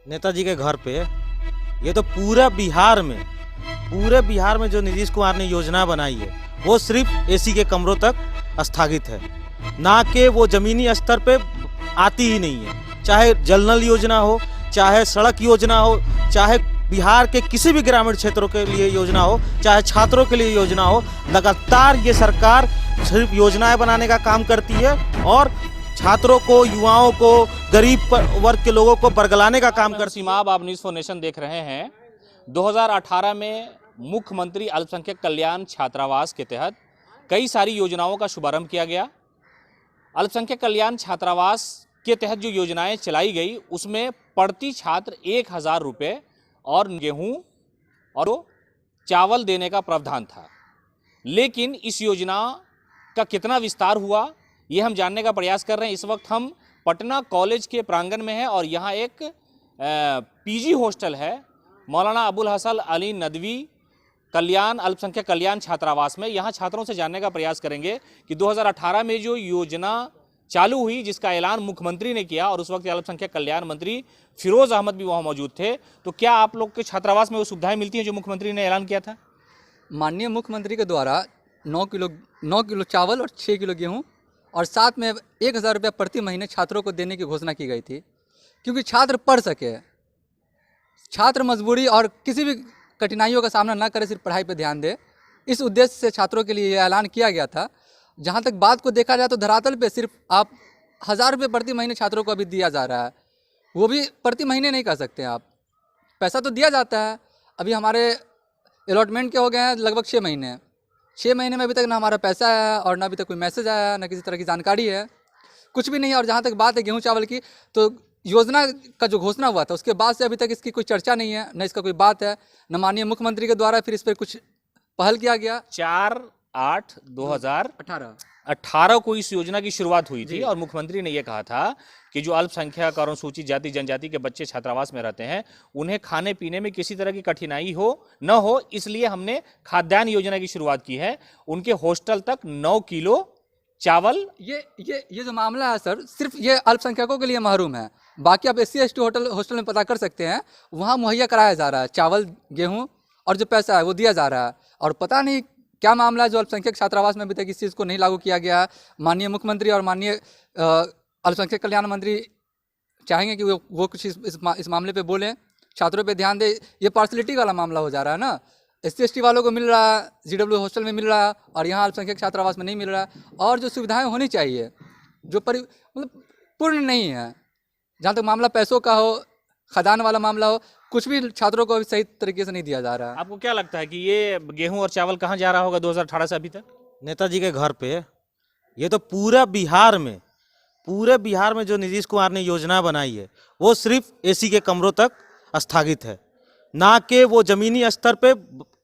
नेताजी के घर पे ये तो पूरे बिहार में जो नीतीश कुमार ने योजना बनाई है वो सिर्फ एसी के कमरों तक स्थगित है, ना कि वो जमीनी स्तर पे आती ही नहीं है। चाहे जल नल योजना हो, चाहे सड़क योजना हो, चाहे बिहार के किसी भी ग्रामीण क्षेत्रों के लिए योजना हो, चाहे छात्रों के लिए योजना हो, लगातार ये सरकार सिर्फ योजनाएं बनाने का काम करती है और छात्रों को, युवाओं को, गरीब वर्ग के लोगों को बरगलाने का काम करती है। सीमाब, आप न्यूज़ फॉर नेशन देख रहे हैं। 2018 में मुख्यमंत्री अल्पसंख्यक कल्याण छात्रावास के तहत कई सारी योजनाओं का शुभारंभ किया गया। अल्पसंख्यक कल्याण छात्रावास के तहत जो योजनाएं चलाई गई उसमें प्रति छात्र 1000 रुपये और गेहूं और चावल देने का प्रावधान था। लेकिन इस योजना का कितना विस्तार हुआ ये हम जानने का प्रयास कर रहे हैं। इस वक्त हम पटना कॉलेज के प्रांगण में हैं और यहाँ एक पीजी हॉस्टल है, मौलाना अबुल हसन अली नदवी कल्याण अल्पसंख्यक कल्याण छात्रावास में। यहाँ छात्रों से जानने का प्रयास करेंगे कि 2018 में जो योजना चालू हुई, जिसका ऐलान मुख्यमंत्री ने किया और उस वक्त अल्पसंख्यक कल्याण मंत्री फिरोज अहमद भी वहाँ मौजूद थे, तो क्या आप लोग के छात्रावास में वो सुविधाएं मिलती हैं जो मुख्यमंत्री ने ऐलान किया था? माननीय मुख्यमंत्री के द्वारा 9 किलो चावल और 6 किलो गेहूं और साथ में 1000 रुपये प्रति महीने छात्रों को देने की घोषणा की गई थी, क्योंकि छात्र पढ़ सके, छात्र मजबूरी और किसी भी कठिनाइयों का सामना न करे, सिर्फ पढ़ाई पर ध्यान दे। इस उद्देश्य से छात्रों के लिए यह ऐलान किया गया था। जहाँ तक बात को देखा जाए तो धरातल पे सिर्फ आप 1000 रुपये प्रति महीने छात्रों को अभी दिया जा रहा है, वो भी प्रति महीने नहीं कर सकते आप। पैसा तो दिया जाता है, अभी हमारे अलॉटमेंट के हो गए हैं लगभग 6 महीने। 6 महीने में अभी तक ना हमारा पैसा आया और ना अभी तक कोई मैसेज आया, ना किसी तरह की जानकारी है, कुछ भी नहीं है। और जहाँ तक बात है गेहूँ चावल की, तो योजना का जो घोषणा हुआ था उसके बाद से अभी तक इसकी कोई चर्चा नहीं है, न इसका कोई बात है, न माननीय मुख्यमंत्री के द्वारा फिर इस पर कुछ पहल किया गया। 4/8/2018 को इस योजना की शुरुआत हुई थी और मुख्यमंत्री ने यह कहा था कि जो अल्पसंख्यक और अनुसूचित जाति जनजाति के बच्चे छात्रावास में रहते हैं उन्हें खाने पीने में किसी तरह की कठिनाई न हो, इसलिए हमने खाद्यान्न योजना की शुरुआत की है। उनके हॉस्टल तक 9 किलो चावल। ये जो मामला है सर, सिर्फ ये अल्पसंख्यकों के लिए महरूम है। बाकी आप SC ST हॉस्टल में पता कर सकते हैं, वहाँ मुहैया कराया जा रहा है चावल, गेहूँ और जो पैसा है वो दिया जा रहा है। और पता नहीं क्या मामला है जो अल्पसंख्यक छात्रावास में अभी तक इस चीज़ को नहीं लागू किया गया है। माननीय मुख्यमंत्री और माननीय अल्पसंख्यक कल्याण मंत्री चाहेंगे कि वो कुछ इस मामले पे बोलें, छात्रों पे ध्यान दे। ये पार्शलिटी वाला मामला हो जा रहा है ना, SC ST वालों को मिल रहा है, GW हॉस्टल में मिल रहा है और यहाँ अल्पसंख्यक छात्रावास में नहीं मिल रहा है। और जो सुविधाएँ होनी चाहिए जो मतलब पूर्ण नहीं है, जहाँ तक मामला पैसों का हो, खदान वाला मामला हो, कुछ भी छात्रों को सही तरीके से नहीं दिया जा रहा है। आपको क्या लगता है कि ये गेहूं और चावल कहाँ जा रहा होगा 2018 से अभी तक? नेताजी के घर पे ये तो पूरे बिहार में जो नीतीश कुमार ने योजना बनाई है वो सिर्फ एसी के कमरों तक स्थगित है, ना कि वो जमीनी स्तर पे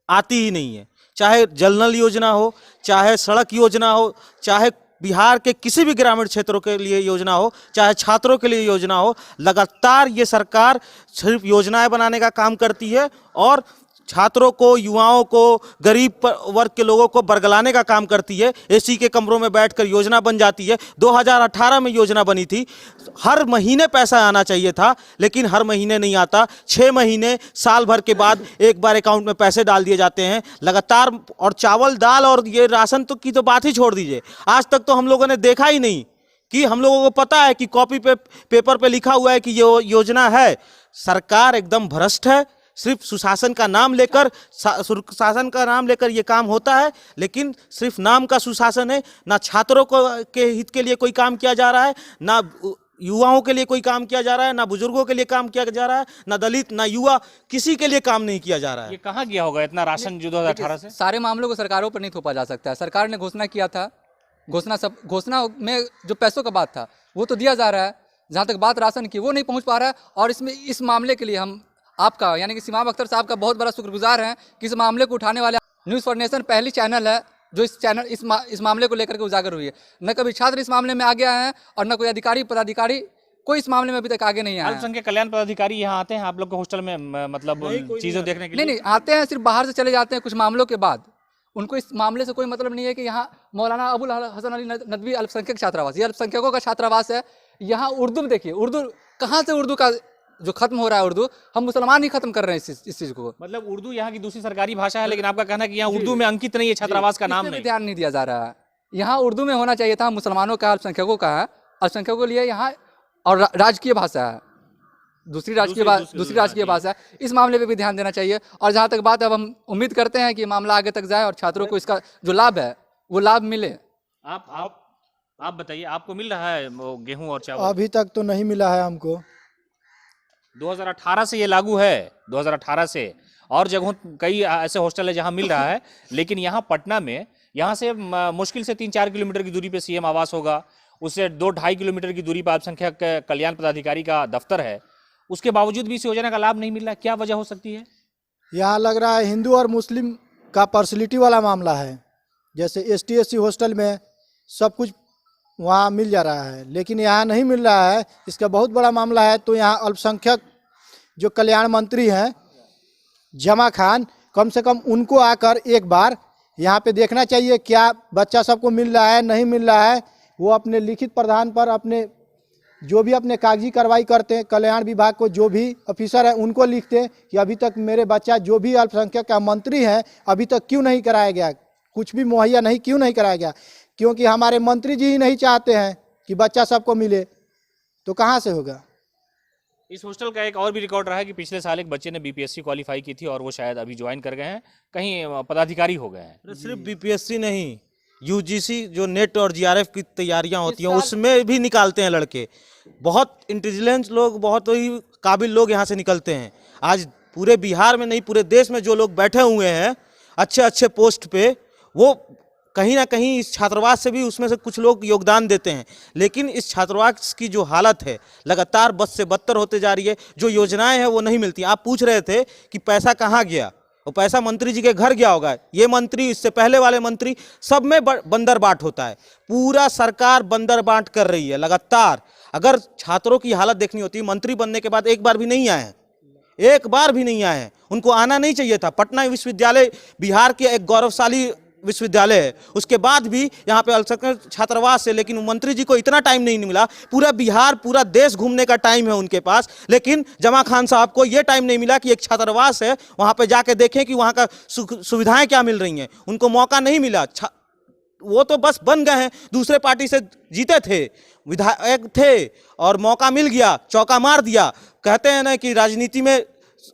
आती ही नहीं है। चाहे जल नल योजना हो, चाहे सड़क योजना हो, चाहे बिहार के किसी भी ग्रामीण क्षेत्रों के लिए योजना हो, चाहे छात्रों के लिए योजना हो, लगातार ये सरकार सिर्फ योजनाएं बनाने का काम करती है और छात्रों को, युवाओं को, गरीब वर्ग के लोगों को बरगलाने का काम करती है। एसी के कमरों में बैठकर योजना बन जाती है। 2018 में योजना बनी थी, हर महीने पैसा आना चाहिए था, लेकिन हर महीने नहीं आता। 6 महीने, साल भर के बाद एक बार अकाउंट में पैसे डाल दिए जाते हैं लगातार। और चावल, दाल और ये राशन की तो बात ही छोड़ दीजिए, आज तक तो हम लोगों ने देखा ही नहीं कि हम लोगों को पता है कि कॉपी पे पेपर पे लिखा हुआ है कि ये योजना है। सरकार एकदम भ्रष्ट है, सिर्फ सुशासन का नाम लेकर ये काम होता है, लेकिन सिर्फ नाम का सुशासन है। ना छात्रों के हित के लिए कोई काम किया जा रहा है, ना युवाओं के लिए कोई काम किया जा रहा है, ना बुजुर्गों के लिए काम किया जा रहा है, ना दलित, ना युवा, किसी के लिए काम नहीं किया जा रहा है। ये कहाँ गया होगा इतना राशन जो 2018 से? सारे मामलों को सरकारों पर नहीं थोपा जा सकता है। सरकार ने घोषणा किया था, घोषणा में जो पैसों का बात था वो तो दिया जा रहा है। जहाँ तक बात राशन की, वो नहीं पहुँच पा रहा है। और इस मामले के लिए हम आपका यानी कि सीमाब अख्तर साहब का बहुत बड़ा शुक्रगुजार हैं कि इस मामले को उठाने वाले न्यूज़ फॉर नेशन पहली चैनल है जो इस मामले को लेकर के उजागर हुई है। न कभी छात्र इस मामले में आगे आए हैं और न कोई अधिकारी पदाधिकारी कोई इस मामले में अभी तक आगे नहीं आया। अल्पसंख्यक कल्याण पदाधिकारी यहाँ आते हैं आप लोग के हॉस्टल में, मतलब चीज़ों देखने के लिए? नहीं आते हैं, सिर्फ बाहर से चले जाते हैं कुछ मामलों के बाद। उनको इस मामले से कोई मतलब नहीं है कि यहाँ मौलाना अबुल हसन अली नदवी अल्पसंख्यक छात्रावास, ये अल्पसंख्यकों का छात्रावास है। यहाँ उर्दू में देखिए, उर्दू कहाँ से उर्दू का जो खत्म हो रहा है उर्दू, हम मुसलमान ही खत्म कर रहे हैं इस चीज को। मतलब उर्दू यहाँ की दूसरी सरकारी भाषा है, लेकिन आपका कहना है कि यहाँ उर्दू में अंकित नहीं है, छात्रावास का नाम इस पे भी नहीं। ध्यान नहीं दिया जा रहा है। यहाँ उर्दू में होना चाहिए था, मुसलमानों का, अल्पसंख्यकों का है, अल्पसंख्यकों के लिए यहाँ, और राजकीय भाषा है, दूसरी राजकीय भाषा है। इस मामले पे भी ध्यान देना चाहिए। और जहाँ तक बात है, अब हम उम्मीद करते हैं कि मामला आगे तक जाए और छात्रों को इसका जो लाभ है वो लाभ मिले। आप बताइए, आपको मिल रहा है वो गेहूं और चावल? अभी तक तो नहीं मिला है हमको। 2018 से ये लागू है, 2018 से। और जगहों कई ऐसे हॉस्टल है जहां मिल रहा है, लेकिन यहाँ पटना में, यहाँ से मुश्किल से 3-4 किलोमीटर की दूरी पे सीएम आवास होगा, उससे 2-2.5 किलोमीटर की दूरी पर अल्पसंख्यक कल्याण पदाधिकारी का दफ्तर है, उसके बावजूद भी इस योजना का लाभ नहीं मिल रहा है। क्या वजह हो सकती है? यहाँ लग रहा है हिंदू और मुस्लिम का पर्सलिटी वाला मामला है। जैसे ST SC हॉस्टल में सब कुछ वहाँ मिल जा रहा है, लेकिन यहाँ नहीं मिल रहा है। इसका बहुत बड़ा मामला है। तो यहाँ अल्पसंख्यक जो कल्याण मंत्री हैं जमा खान, कम से कम उनको आकर एक बार यहाँ पे देखना चाहिए क्या बच्चा सबको मिल रहा है, नहीं मिल रहा है। वो अपने लिखित प्रावधान पर अपने जो भी अपने कागजी कार्रवाई करते हैं, कल्याण विभाग को जो भी ऑफिसर है उनको लिखते हैं कि अभी तक मेरे बच्चा जो भी अल्पसंख्यक का मंत्री है अभी तक क्यों नहीं कराया गया, कुछ भी मुहैया नहीं क्यों नहीं कराया गया। क्योंकि हमारे मंत्री जी ही नहीं चाहते हैं कि बच्चा सबको मिले, तो कहाँ से होगा। इस हॉस्टल का एक और भी रिकॉर्ड रहा है कि पिछले साल एक बच्चे ने BPSC क्वालिफाई की थी और वो शायद अभी ज्वाइन कर गए हैं, कहीं पदाधिकारी हो गए हैं। सिर्फ BPSC नहीं, UGC जो नेट और GRF की तैयारियां होती हैं उसमें भी निकालते हैं लड़के। बहुत इंटेलिजेंट लोग, बहुत ही काबिल लोग यहाँ से निकलते हैं। आज पूरे बिहार में नहीं, पूरे देश में जो लोग बैठे हुए हैं अच्छे अच्छे पोस्ट पे, वो कहीं ना कहीं इस छात्रावास से भी, उसमें से कुछ लोग योगदान देते हैं। लेकिन इस छात्रावास की जो हालत है लगातार बद से बदतर होते जा रही है। जो योजनाएं हैं वो नहीं मिलती। आप पूछ रहे थे कि पैसा कहाँ गया, वो पैसा मंत्री जी के घर गया होगा। ये मंत्री, इससे पहले वाले मंत्री, सब में बंदर बाट होता है। पूरा सरकार बंदर बांट कर रही है लगातार। अगर छात्रों की हालत देखनी होती, मंत्री बनने के बाद एक बार भी नहीं आए हैं, एक बार भी नहीं आए हैं। उनको आना नहीं चाहिए था। पटना विश्वविद्यालय बिहार के एक गौरवशाली विश्वविद्यालय है, उसके बाद भी यहाँ पे अल्पसंख्यक छात्रावास है, लेकिन मंत्री जी को इतना टाइम नहीं मिला। पूरा बिहार, पूरा देश घूमने का टाइम है उनके पास, लेकिन जमा खान साहब को ये टाइम नहीं मिला कि एक छात्रावास है वहाँ पे जाके देखें कि वहाँ का सुविधाएं क्या मिल रही हैं। उनको मौका नहीं मिला। वो तो बस बन गए हैं, दूसरे पार्टी से जीते थे, विधायक थे और मौका मिल गया, चौका मार दिया। कहते हैं ना कि राजनीति में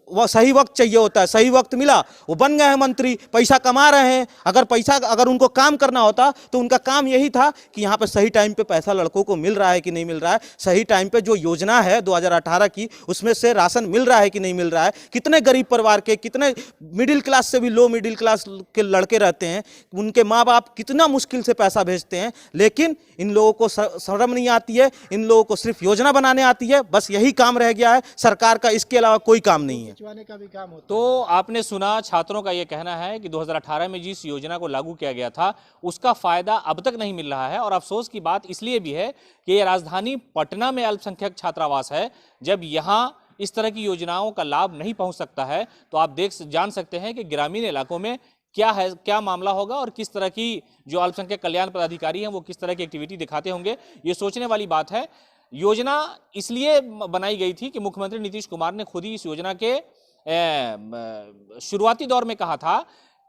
वो सही वक्त चाहिए होता है, सही वक्त मिला, वो बन गए हैं मंत्री, पैसा कमा रहे हैं। अगर उनको काम करना होता तो उनका काम यही था कि यहाँ पे सही टाइम पे पैसा लड़कों को मिल रहा है कि नहीं मिल रहा है, सही टाइम पे जो योजना है 2018 की उसमें से राशन मिल रहा है कि नहीं मिल रहा है। कितने गरीब परिवार के, कितने मिडिल क्लास से भी लो मिडिल क्लास के लड़के रहते हैं, उनके माँ बाप कितना मुश्किल से पैसा भेजते हैं, लेकिन इन लोगों को शर्म नहीं आती है। इन लोगों को सिर्फ योजना बनाने आती है, बस यही काम रह गया है सरकार का, इसके अलावा कोई काम नहीं है। का भी काम होता तो आपने सुना, छात्रों का यह कहना है कि 2018 में जिस योजना को लागू किया गया था उसका फायदा अब तक नहीं मिल रहा है। और अफसोस की बात इसलिए भी है कि ये राजधानी पटना में अल्पसंख्यक छात्रावास है। जब यहाँ इस तरह की योजनाओं का लाभ नहीं पहुंच सकता है तो आप जान सकते हैं कि ग्रामीण इलाकों में क्या मामला होगा और किस तरह की जो अल्पसंख्यक कल्याण पदाधिकारी हैं वो किस तरह की एक्टिविटी दिखाते होंगे। ये सोचने वाली बात है। योजना इसलिए बनाई गई थी कि मुख्यमंत्री नीतीश कुमार ने खुद ही इस योजना के शुरुआती दौर में कहा था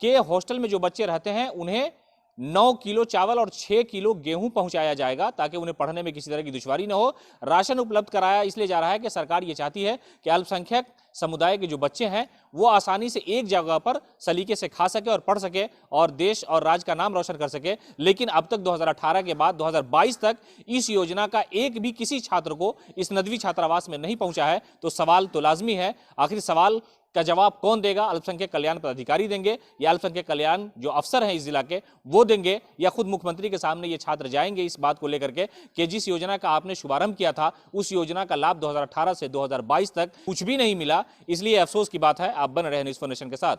कि हॉस्टल में जो बच्चे रहते हैं उन्हें 9 किलो चावल और 6 किलो गेहूं पहुंचाया जाएगा ताकि उन्हें पढ़ने में किसी तरह की दुश्वारी न हो। राशन उपलब्ध कराया इसलिए जा रहा है कि सरकार ये चाहती है कि अल्पसंख्यक समुदाय के जो बच्चे हैं वो आसानी से एक जगह पर सलीके से खा सके और पढ़ सके और देश और राज्य का नाम रोशन कर सके। लेकिन अब तक 2018 के बाद 2022 तक इस योजना का एक भी किसी छात्र को इस नदवी छात्रावास में नहीं पहुंचा है। तो सवाल तो लाजमी है, आखिर सवाल का जवाब कौन देगा? अल्पसंख्यक कल्याण पदाधिकारी देंगे या अल्पसंख्यक कल्याण जो अफसर हैं इस जिला के वो देंगे, या खुद मुख्यमंत्री के सामने ये छात्र जाएंगे इस बात को लेकर के कि जिस योजना का आपने शुभारंभ किया था उस योजना का लाभ 2018 से 2022 तक कुछ भी नहीं मिला। इसलिए अफसोस की बात है। आप बन रहे हैं न्यूज़4नेशन के साथ।